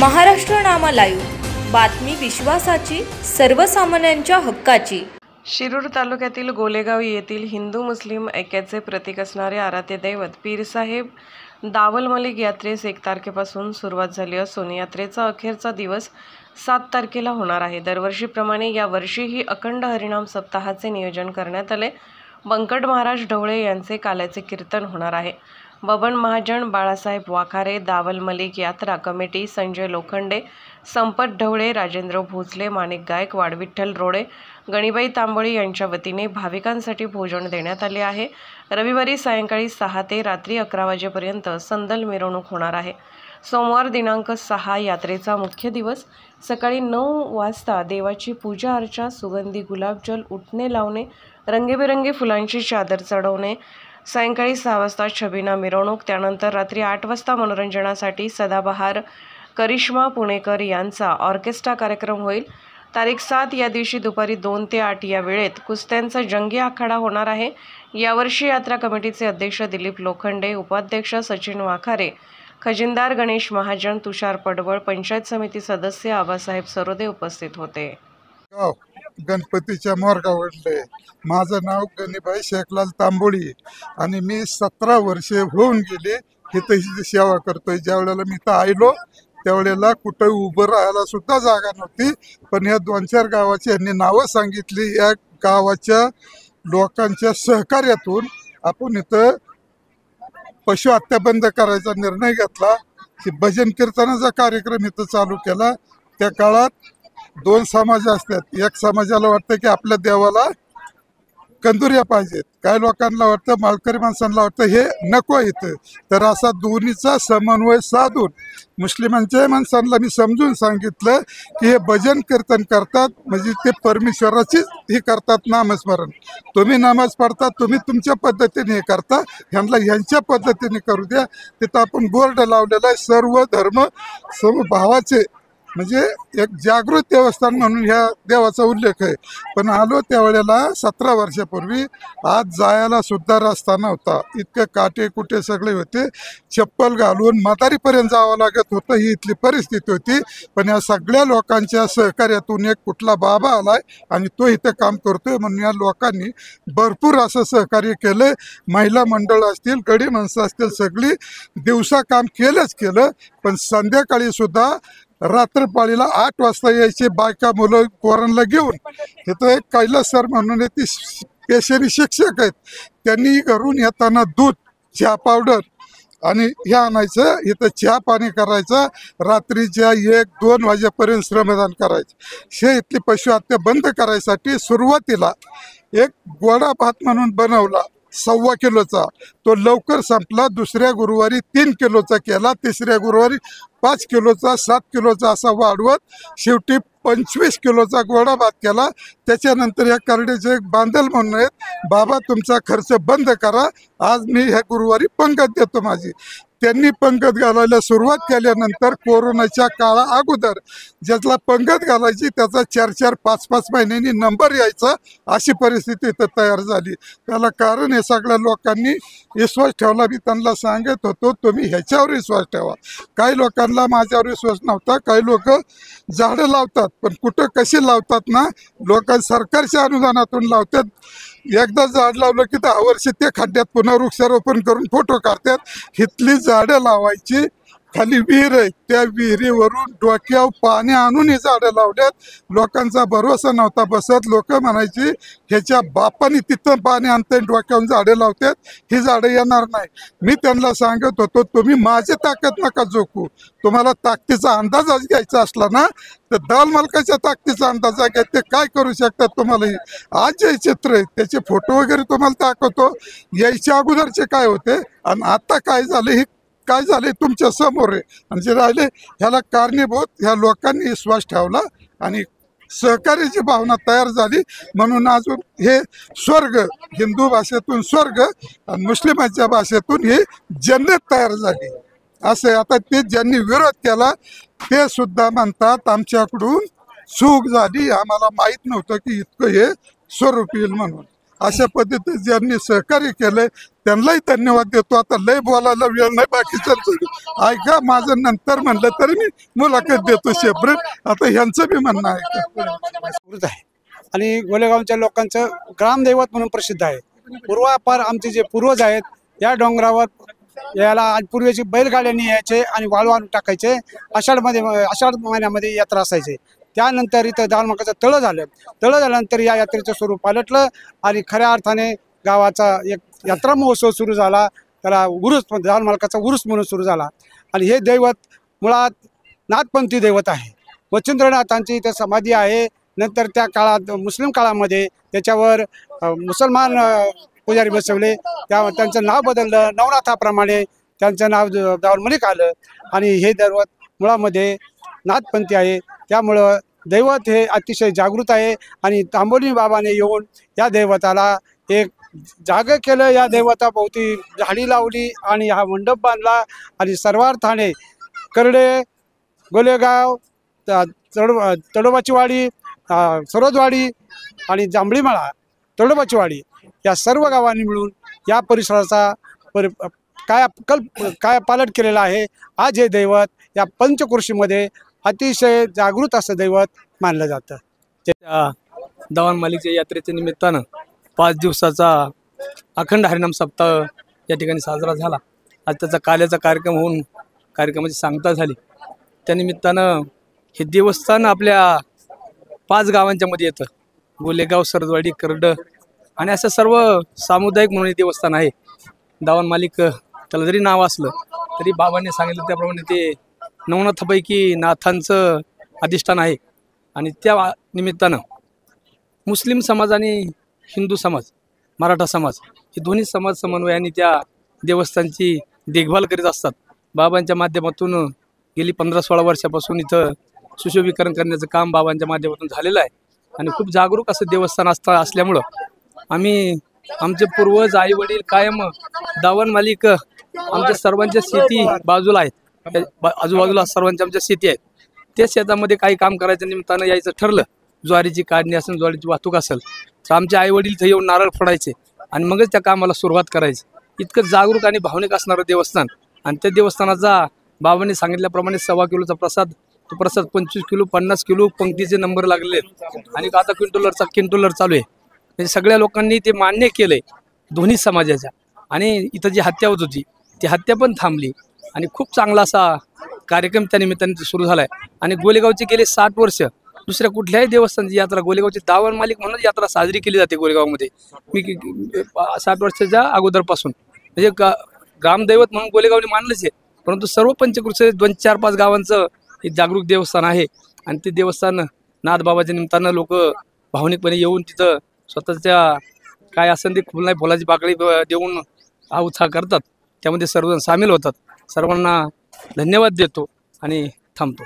महाराष्ट्रनामा live, बातमी विश्वासाची, सर्वसामान्यांच्या हक्काची। शिरूर तालुक्यातील गोलेगाव येथील हिंदू मुस्लिम ऐक्याचे प्रतीक असणारे आराध्य दैवत पीरसाहेब दावल मलिक यात्रेस 1 तारखेपासून सुरुवात झाली असून यात्रेचा अखेरचा दिवस 7 तारखेला होणार आहे। दरवर्षीप्रमाणे यावर्षीही अखंड हरिनाम सप्ताहाचे नियोजन करण्यात आले। बंकट महाराज ढवळे यांचे काल्याचे कीर्तन होणार आहे। बबन महाजन, बाळासाहेब वाखारे, दावल मलिक यात्रा कमिटी, संजय लोखंडे, संपत ढवळे, राजेंद्र भोसले, माणिक गायकवाड, विठ्ठल रोडे, गणिबाई तांबोळी यांच्या वतीने भाविकांसाठी भोजन देण्यात आले आहे। रविवारी सायंकाळी 6 ते रात्री 11 वाजेपर्यंत संदल मिरवणूक होणार आहे। सोमवार दिनांक 6 यात्रेचा मुख्य दिवस सकाळी 9 वाजता देवाची पूजा अर्चा, सुगंधी गुलाबजल, उटणे लावणे, रंगीबेरंगी फुलांची चादर चढवणे, सायंकाळी 6 वाजता छबिना मिरवणूक, त्यानंतर रात्री 8 वाजता मनोरंजनासाठी सदाबहार करिश्मा पुणेकर यांचा ऑर्केस्ट्रा कार्यक्रम होईल। तारीख 7 या दिवशी दुपारी 2 ते 8 या वेळेत कुस्त्यांचा जंगी आखाडा होणार आहे। यावर्षी यात्रा कमिटीचे अध्यक्ष दिलीप लोखंडे, उपाध्यक्ष सचिन वाखारे, खजिनदार गणेश महाजन, तुषार पडवळ, पंचायत समिती सदस्य आबासाहेब सरोदे उपस्थित होते। गणपतीच्या मोरगावले माझं नाव गणिबाई शेखलाल तांबोळी आणि मी 17 वर्षे होऊन गेले इथं सेवा करतोय। ज्या वेळेला मी इथं आलो त्यावेळेला कुठं उभं राहायला सुद्धा जागा नव्हती, पण या 2-4 गावाची यांनी नावं सांगितली। या गावाच्या लोकांच्या सहकार्यातून आपण इथं पशु हत्या बंद करायचा निर्णय घेतला की भजन कीर्तनाचा कार्यक्रम इथं चालू केला। त्या काळात 2 समाज असतात। एक समाजाला वाटतं की आपल्या देवाला कंदुऱ्या पाहिजेत, काही लोकांना वाटतं, मालकरी माणसांना वाटतं हे नको इथं। तर असा दोन्हीचा समन्वय साधून मुस्लिमांच्या माणसांना मी समजून सांगितलं की हे भजन कीर्तन करतात म्हणजे ते परमेश्वराचीच हे करतात नामस्मरण। तुम्ही नामाज पडता, तुम्ही तुमच्या पद्धतीने हे करता, ह्यांना ह्यांच्या पद्धतीने करू द्या। तिथं आपण बोर्ड लावलेला आहे, सर्व धर्म समभावाचे, म्हणजे एक जागृत देवस्थान म्हणून ह्या देवाचा उल्लेख आहे। पण आलो त्यावेळेला 17 वर्षापूर्वी, आज जायला सुद्धा रस्ता नव्हता, इतके काटे कुठे सगळे होते, चप्पल घालून म्हातारीपर्यंत जावं लागत होतं, ही इथली परिस्थिती होती। पण या सगळ्या लोकांच्या सहकार्यातून एक कुठला बाबा आलाय आणि तो इथं काम करतोय म्हणून या लोकांनी भरपूर असं सहकार्य केलं। महिला मंडळ असतील, गडी माणसं असतील, सगळी दिवसा काम केलं, पण संध्याकाळी सुद्धा रात्रपाळीला 8 वाजता यायचे बायका मुलं पोरांना घेऊन। इथं एक कैलास सर म्हणून ती पेशरी शिक्षक आहेत, त्यांनी घरून येताना दूध, चहा पावडर आणि हे आणायचं, इथं चहा पाणी करायचं, रात्रीच्या 1-2 वाजेपर्यंत श्रमदान करायचं। हे इथली पशु हत्या बंद करायसाठी सुरुवातीला एक गोडा भात म्हणून बनवला 1.25 किलोचा, तो लवकर संपला। दुसऱ्या गुरुवारी 3 किलोचा केला, तिसऱ्या गुरुवारी 5 किलोचा, 7 किलोचा असा वाढवत शेवटी 25 किलोचा गोडा भात केला। त्याच्यानंतर या करड्याचे एक बांधल म्हणून आहेत, बाबा तुमचा खर्च बंद करा, आज मी ह्या गुरुवारी पंगत देतो माझी। त्यांनी पंगत घालायला सुरुवात केल्यानंतर कोरोनाच्या काळा अगोदर ज्याला पंगत घालायची त्याचा 4-4, 5-5 महिन्यांनी नंबर यायचा, अशी परिस्थिती इथं तयार झाली। त्याला कारण हे सगळ्या लोकांनी विश्वास ठेवला। मी त्यांना सांगत होतो तुम्ही ह्याच्यावर विश्वास ठेवा। काही लोकांना माझ्यावर विश्वास नव्हता, काही लोक झाडं लावतात, पण कुठं कशी लावतात ना, लोक सरकारच्या अनुदानातून लावतात। एकदा झाड लावलं की 10 वर्ष ते खड्ड्यात पुन्हा वृक्षारोपण करून फोटो काढतात। इथली झाडं लावायची, खाली विहीर आहे, त्या विहिरीवरून डोक्यावर पाणी आणून ही झाडं लावल्यात। लोकांचा भरोसा नव्हता बसत, लोक म्हणायची ह्याच्या बापाने तिथं पाणी आणते डोक्यावरून झाडं लावतात, ही झाडं येणार नाही। मी त्यांना सांगत होतो तुम्ही माझी ताकद नका जोखू, तुम्हाला ताकदीचा अंदाज घ्यायचा असला ना तर दाल मालकाच्या ताकदीचा अंदाज घ्या, ते काय करू शकतात तुम्हाला। आज जे चित्र आहे त्याचे फोटो वगैरे तुम्हाला दाखवतो, यायच्या अगोदरचे काय होते आणि आता काय झाले, काय झाले तुमच्या समोर आहे। आणि जे राहिले ह्याला कारणीभूत ह्या लोकांनी विश्वास ठेवला आणि सहकार्याची भावना तयार झाली, म्हणून अजून हे स्वर्ग, हिंदू भाषेतून स्वर्ग आणि मुस्लिमांच्या भाषेतून हे जन्नत तयार झाली असे। आता ते ज्यांनी विरोध केला ते सुद्धा म्हणतात आमच्याकडून चूक झाली, आम्हाला माहीत नव्हतं की इतकं हे स्वरूप येईल म्हणून। अशा पद्धतीने ज्यांनी सहकार्य केलंय त्यांनाही धन्यवाद देतो. आता लय बोलायला वेळ नाही बाकीच्या ऐका माझं नंतर म्हणलं तरी मी मुलाखत देतो सेपरेट. आता ह्यांचं बी म्हणणं आहे आणि गोलेगावच्या लोकांचं ग्रामदैवत म्हणून प्रसिद्ध आहे. पूर्वापार आमचे जे पूर्वज आहेत या डोंगरावर याला पूर्वीची बैलगाड्यांनी यायचे आणि वाळू आणून टाकायचे. आषाढ महिन्यामध्ये यात्रा असायची. त्यानंतर इथं दालमाकाचं तळं झाल्यानंतर या यात्रेचं स्वरूप पालटलं आणि खऱ्या अर्थाने गावाचा एक यात्रा महोत्सव सुरू झाला. त्याला उरुस दालमालकाचा उरुस म्हणून सुरू झाला. आणि हे दैवत मुळात नाथपंथी दैवत आहे. मच्छिंद्रनाथांची इथं समाधी आहे. नंतर त्या काळात मुस्लिम काळामध्ये त्याच्यावर मुसलमान पुजारी बसवले. त्यांचं नाव बदललं. नवनाथाप्रमाणे त्यांचं नाव दावल मलिक आलं आणि हे दैवत मुळामध्ये नाथपंथी आहे. त्यामुळं दैवत हे अतिशय जागृत आहे आणि तांबोली बाबाने येऊन या दैवताला एक जागं केलं. या दैवताभोवती झाडी लावली आणि हा मंडप बांधला आणि सर्वार्थाने करडे, गोलेगाव, तडोबाची वाडी, सरोदवाडी आणि जांभळीमाळा, तडोबाची वाडी या सर्व गावांनी मिळून या परिसराचा कायापालट केलेला आहे. आज हे दैवत या पंचक्रोशीमध्ये अतिशय जागृत असं दैवत मानलं जातं. दावण मालिकच्या यात्रेच्या निमित्तानं 5 दिवसाचा अखंड हरिनाम सप्ताह या ठिकाणी साजरा झाला. आज त्याचा काल्याचा कार्यक्रम होऊन कार्यक्रमाची सांगता झाली. त्यानिमित्तानं हे देवस्थान आपल्या 5 गावांच्या मध्ये येतं. गोलेगाव, सरदवाडी, करड आणि असं सर्व सामुदायिक म्हणून हे देवस्थान आहे. दावण मालिक त्याला जरी नाव असलं तरी बाबांनी सांगितलं त्याप्रमाणे ते नवनाथापैकी नाथांचं अधिष्ठान आहे. आणि त्या निमित्तानं मुस्लिम समाज आणि हिंदू समाज, मराठा समाज हे दोन्ही समाज समन्वयाने त्या देवस्थानची देखभाल करीत असतात. बाबांच्या माध्यमातून गेली 15-16 वर्षापासून इथं सुशोभीकरण करण्याचं काम बाबांच्या माध्यमातून झालेलं आहे. आणि खूप जागरूक असं देवस्थान असल्यामुळं आम्ही आमचे पूर्वज, आई वडील कायम दावण मालिक आमच्या सर्वांच्या शेती बाजूला आहेत. आजूबाजूला सर्वांच्या आमच्या शेती आहेत. त्या शेतामध्ये काही काम करायच्या निमित्तानं यायचं ठरलं. ज्वारीची काढणी असेल, ज्वारीची वाहतूक असेल तर आमचे आई वडील इथं येऊन नारळ फोडायचे आणि मगच त्या कामाला सुरुवात करायची. इतकं जागरूक आणि भावनिक असणारं देवस्थान. आणि त्या देवस्थानाचा बाबांनी सांगितल्याप्रमाणे 1.25 किलोचा प्रसाद, तो प्रसाद 25 किलो, 50 किलो पंक्तीचे नंबर लागले आणि आता क्विंटलर चालू आहे. म्हणजे सगळ्या लोकांनी ते मान्य केलंय दोन्ही समाजाच्या. आणि इथं जी हत्या होत होती ती हत्या पण थांबली आणि खूप चांगला असा कार्यक्रम त्या निमित्ताने सुरू झाला आहे. आणि गोलेगावचे गेले 60 वर्ष दुसऱ्या कुठल्याही देवस्थानाची यात्रा, गोलेगावची दावण मालिक म्हणून यात्रा साजरी केली जाते गोलेगावमध्ये. मी 60 वर्षाच्या अगोदरपासून म्हणजे ग्रामदैवत म्हणून गोलेगावने मानलंच आहे. परंतु सर्व पंचक्रोशी 2-4-5 गावांचं हे जागरूक देवस्थान आहे. आणि ते देवस्थान नाथबाबाच्या निमित्तानं लोक भावनिकपणे येऊन तिथं स्वतःच्या काय असेल ते फुलाची पाकळी देऊन हा उत्साह करतात. त्यामध्ये सर्वजण सामील होतात. सर्वांना धन्यवाद देतो आणि थांबतो.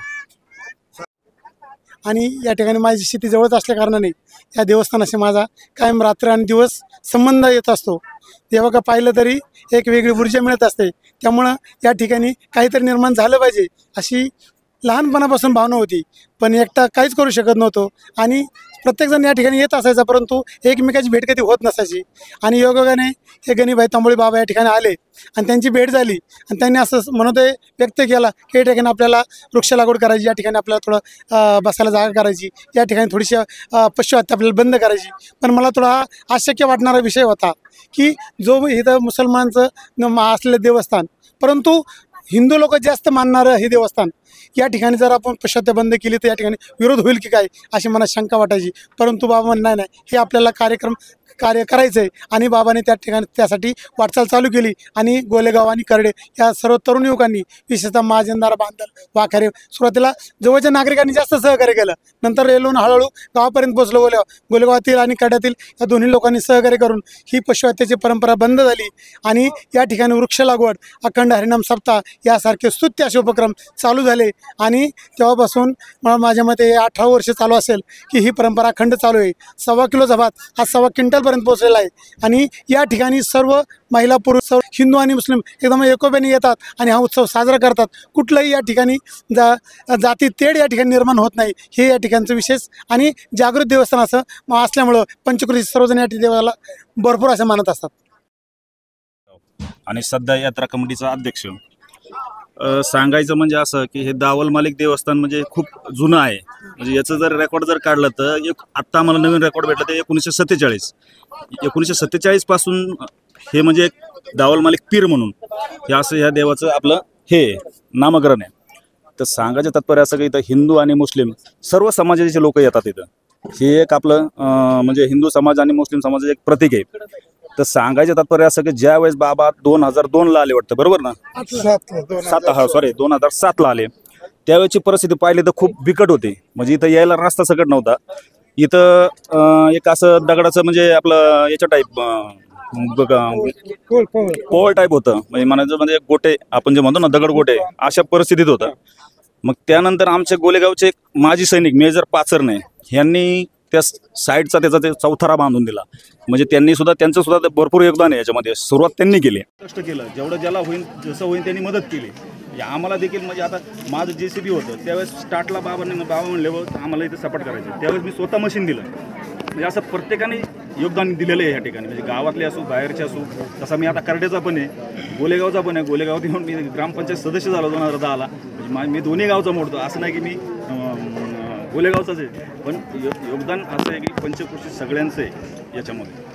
आणि या ठिकाणी माझी शेती जवळच असल्या कारणाने या देवस्थानाशी माझा कायम रात्र आणि दिवस संबंध येत असतो. तेव्हा का पाहिलं तरी एक वेगळी ऊर्जा मिळत असते. त्यामुळं या ठिकाणी काहीतरी निर्माण झालं पाहिजे अशी लहानपणापासून भावना होती. पण एकटा काहीच करू शकत नव्हतो आणि प्रत्येकजण या ठिकाणी येत असायचा, परंतु एकमेकाची भेट कधी होत नसायची. आणि योगायोगाने हे गणिभाई तांबोळी बाबा या ठिकाणी आले आणि त्यांची भेट झाली आणि त्यांनी असं मनोदय व्यक्त केला की या ठिकाणी आपल्याला वृक्ष लागवड करायची, या ठिकाणी आपल्याला थोडं बसायला जागा करायची, या ठिकाणी थोडीशी पशुहत्या आपल्याला बंद करायची. पण मला थोडा अशक्य वाटणारा विषय होता की जो इथं मुसलमानचं असलेलं देवस्थान, परंतु हिंदू लोक जास्त मानणारं हे देवस्थान, या ठिकाणी जर आपण पश्चात्या बंद केली तर या ठिकाणी विरोध होईल की काय अशी मनात शंका वाटायची. परंतु बाबा नाही, हे आपल्याला कार्य करायचं आहे. आणि बाबाने त्या ठिकाणी त्यासाठी वाटचाल चालू केली. आणि गोलेगाव आणि करडे या सर्व तरुण युवकांनी, विशेषतः महाजनदार, बांधल, वाखारे, सुरुवातीला जवळच्या नागरिकांनी जास्त सहकार्य केलं. नंतर रेल्वेनं हळूहळू गावापर्यंत पोहोचलो. गोलेगावातील आणि करड्यातील या दोन्ही लोकांनी सहकार्य करून ही पशुहत्येची परंपरा बंद झाली. आणि या ठिकाणी वृक्ष लागवड, अखंड हरिनाम सप्ताह यासारखे स्तुत्य असे उपक्रम चालू झाले. आणि तेव्हापासून माझ्या मते 18 वर्ष चालू असेल की ही परंपरा अखंड चालू आहे. 1.25 किलोचा भात हा 1.25 क्विंटल मुलींपर्यंत पोहोचलेला आहे आणि या ठिकाणी सर्व महिला पुरुष सर्व हिंदू आणि मुस्लिम एकदम एकोप्याने येतात आणि हा उत्सव साजरा करतात. कुठलंही या ठिकाणी जाती तेढ या ठिकाणी निर्माण होत नाही, हे या ठिकाणचं विशेष आणि जागृत देवस्थान असं असल्यामुळं पंचकृषी सर्वजण या देवाला भरपूर असं मानत असतात. आणि सध्या यात्रा कमिटीचा अध्यक्ष. सांगायचं म्हणजे असं की हे दावल मालिक देवस्थान म्हणजे खूप जुनं आहे. म्हणजे याचं जर रेकॉर्ड जर काढलं तर आत्ता आम्हाला नवीन रेकॉर्ड भेटलं ते 1947 पासून हे म्हणजे दावल मालिक पीर म्हणून हे असं ह्या देवाचं आपलं हे नामकरण आहे. तर सांगायचं तात्पर्य असं की इथं हिंदू आणि मुस्लिम सर्व समाजाचे लोक येतात इथं. हे एक आपलं म्हणजे हिंदू समाज आणि मुस्लिम समाजाचं एक प्रतीक आहे. तर सांगायचं तात्पर्य असं की ज्या वेळेस बाबा 2002ला आले वाटतं, बरोबर ना? 2007ला आले, त्यावेळेची परिस्थिती पाहिली तर खूप बिकट होती. म्हणजे इथं यायला रस्ता सकट नव्हता. इथं एक असं दगडाचं म्हणजे आपलं याच्या टाईप पोळ टाईप होतं. म्हणजे म्हणायचं म्हणजे गोटे आपण जे म्हणतो ना, दगड गोटे, अशा परिस्थितीत होतं. मग त्यानंतर आमचे गोलेगावचे एक माजी सैनिक मेजर पाचरणे यांनी त्या साईडचा त्याचा ते चौथरा बांधून दिला. म्हणजे त्यांचं सुद्धा भरपूर योगदान आहे याच्यामध्ये. सुरुवात त्यांनी केली, कष्ट केलं, जेवढं ज्याला होईल जसं होईल त्यांनी मदत केली. आम्हाला देखील म्हणजे आता माझं JCB होतं त्यावेळेस स्टार्टला बाबा म्हणले आम्हाला इथं सपाट करायचं, त्यावेळेस मी स्वतः मशीन दिलं. म्हणजे असं प्रत्येकाने योगदान दिलेलं आहे या ठिकाणी. म्हणजे गावातले असो बाहेरचे असो. तसा मी आता करड्याचा पण आहे, गोलेगावचा पण आहे. गोलेगावात येऊन मी ग्रामपंचायत सदस्य झालो 2010ला. म्हणजे मी दोन्ही गावचा मोडतो, असं नाही की मी गोलेगावचाच आहे. पण योगदान असं आहे की पंचकृषी सगळ्यांचं आहे याच्यामध्ये.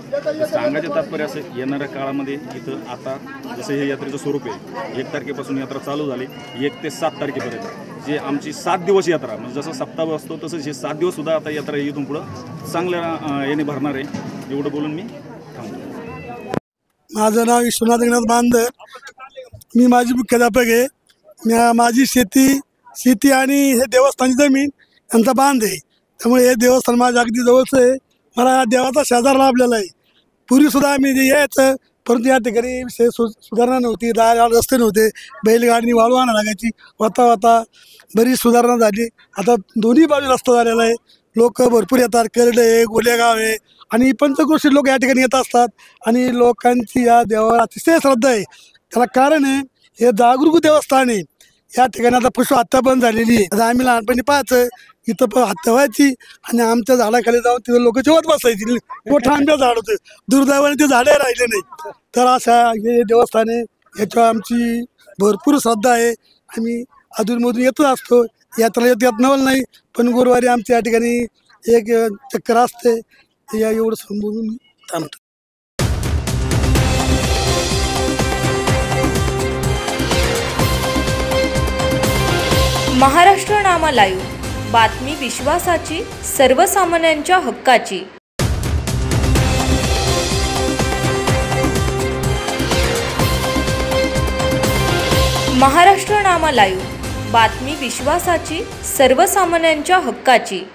सांगायचं तात्पर्य असं येणाऱ्या काळामध्ये इथं आता जसं हे यात्रेचं स्वरूप आहे, 1 तारखेपासून यात्रा चालू झाली 1 ते 7 तारखेपर्यंत जे आमची 7 दिवस यात्रा, म्हणजे जसं सप्ताह असतो तसंच हे 7 दिवससुद्धा आता यात्रा इथून पुढं चांगल्या याने भरणार आहे. एवढं बोलून मी थांबतो. माझं नाव विश्वनाथ एकनाथ बांदर, मी माझी मुख्याध्यापक आहे. माझी शेती आणि हे देवस्थानची जमीन यांचा बांध आहे. त्यामुळे हे देवस्थान माझ्या अगदी जवळचं आहे. मला या देवाचा शेजार लाभलेला आहे. पूर्वीसुद्धा आम्ही जे यायचं, परंतु या ठिकाणी विशेष सुधारणा नव्हती, रस्ते नव्हते, बैलगाडीने वाळू आणा लागायची. वाता बरीच सुधारणा झाली. आता दोन्ही बाजू रस्ता झालेला आहे. लोक भरपूर येतात. करडे, गोलेगाव आहे आणि पंचकृषी लोक या ठिकाणी येत असतात आणि लोकांची या देवावर अतिशय श्रद्धा आहे. त्याला कारण आहे हे जागरूक देवस्थान आहे. या ठिकाणी आता पुष्प हत्या पण झालेली आहे. आता आम्ही लहानपणी पाहायचं इथं पण हत्या व्हायची आणि आमच्या झाडाखाली जाऊन तिथं लोक जेवत बसायची. मोठं आंब्या झाड होतं, दुर्दैवाने ते झाडे राहिले नाही. तर अशा हे देवस्थान आहे, याच्यावर आमची भरपूर श्रद्धा आहे. आम्ही अधूनमधून येतच असतो. यात्रा येत नवल नाही, पण गुरुवारी आमच्या या ठिकाणी एक चक्कर असते. या एवढं संबोधून थांबतो. महाराष्ट्र नामा लाईव्ह, बातमी विश्वासाची, सर्वसामान्यांच्या हक्काची. महाराष्ट्र नामा लाईव्ह, बातमी विश्वासाची, सर्वसामान्यांच्या हक्काची.